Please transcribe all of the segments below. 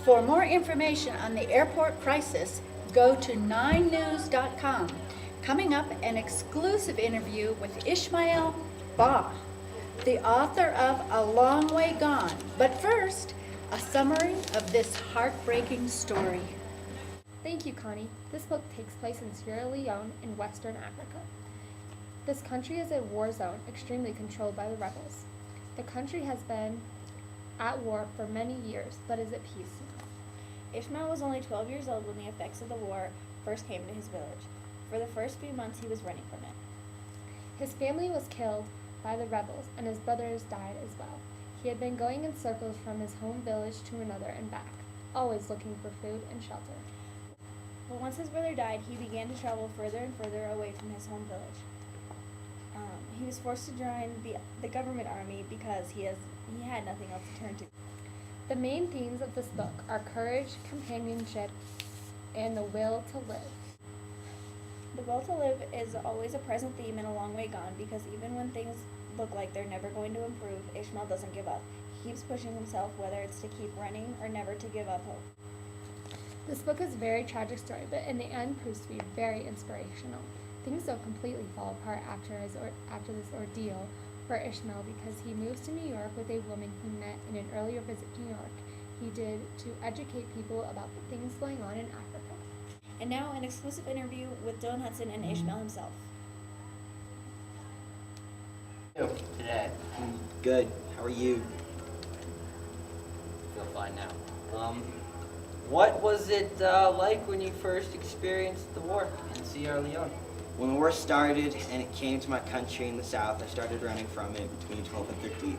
For more information on the airport crisis, go to 9news.com. Coming up, an exclusive interview with Ishmael Bah, the author of A Long Way Gone. But first, a summary of this heartbreaking story. Thank you, Connie. This book takes place in Sierra Leone in Western Africa. This country is a war zone extremely controlled by the rebels. The country has been at war for many years, but is at peace now. Ishmael was only 12 years old when the effects of the war first came to his village. For the first few months, he was running from it. His family was killed by the rebels, and his brothers died as well. He had been going in circles from his home village to another and back, always looking for food and shelter. But once his brother died, he began to travel further and further away from his home village. He was forced to join the government army because he had nothing else to turn to. The main themes of this book are courage, companionship, and the will to live. The will to live is always a present theme in A Long Way Gone because even when things look like they're never going to improve, Ishmael doesn't give up. He keeps pushing himself, whether it's to keep running or never to give up hope. This book is a very tragic story, but in the end proves to be very inspirational. Things don't completely fall apart after this ordeal for Ishmael because he moves to New York with a woman he met in an earlier visit to New York. He did to educate people about the things going on in Africa. And now an exclusive interview with Dylan Hudson and Ishmael himself. Today. Good. How are you? Feel fine now. What was it like when you first experienced the war in Sierra Leone? When the war started and it came to my country in the south, I started running from it between 12 and 13.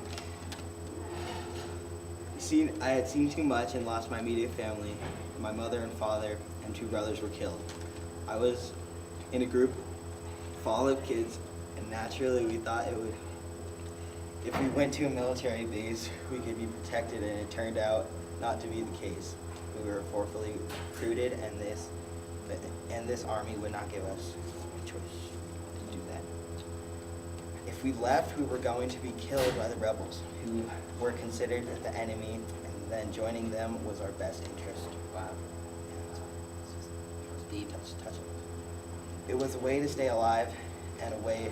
I had seen too much and lost my immediate family. My mother and father and 2 brothers were killed. I was in a group full of kids, and naturally we thought if we went to a military base, we could be protected, and it turned out not to be the case. We were forcefully recruited, and this army would not give us a choice to do that. If we left, we were going to be killed by the rebels, who were considered the enemy, and then joining them was our best interest. Wow. Deep. Touching. It was a way to stay alive and a way,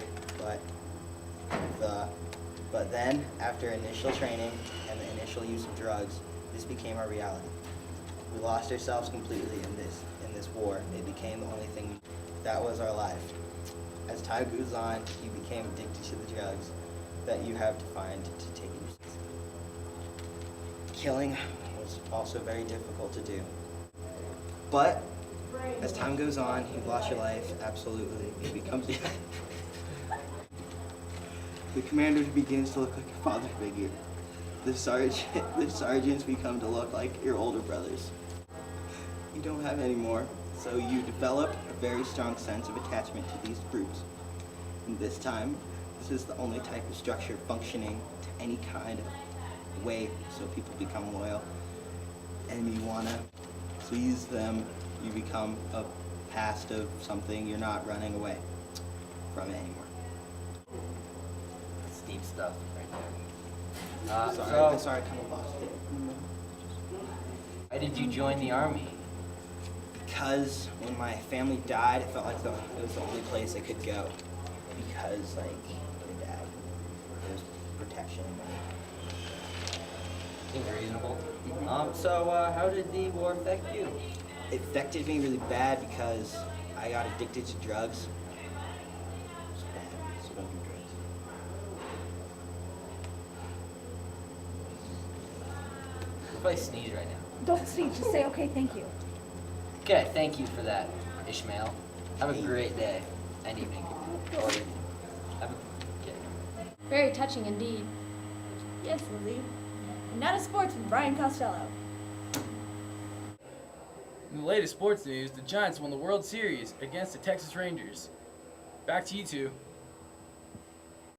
but then, after initial training and the initial use of drugs, this became our reality. We lost ourselves completely in this war. It became the only thing that was our life. As time goes on, you became addicted to the drugs that you have to find to take yourself. Killing was also very difficult to do. But as time goes on, you've lost your life, absolutely. It becomes the commander begins to look like your father figure. The sergeants become to look like your older brothers. You don't have any more, so you develop a very strong sense of attachment to these groups. And this is the only type of structure functioning to any kind of way, so people become loyal. And you want to please them, you become a past of something, you're not running away from it anymore. That's deep stuff right there. Sorry, I kind of lost it. Why did you join the army? Because when my family died, it felt like it was the only place I could go. Because, like, my dad, there's protection. Seems reasonable. How did the war affect you? It affected me really bad because I got addicted to drugs. It's bad, so don't do drugs. If I sneeze right now. Don't sneeze, just say, okay, thank you. Okay, thank you for that, Ishmael. Have a great day and evening. Or have a Very touching indeed. Yes, Lizzie. And now to sports with Brian Costello. In the latest sports news, the Giants won the World Series against the Texas Rangers. Back to you two.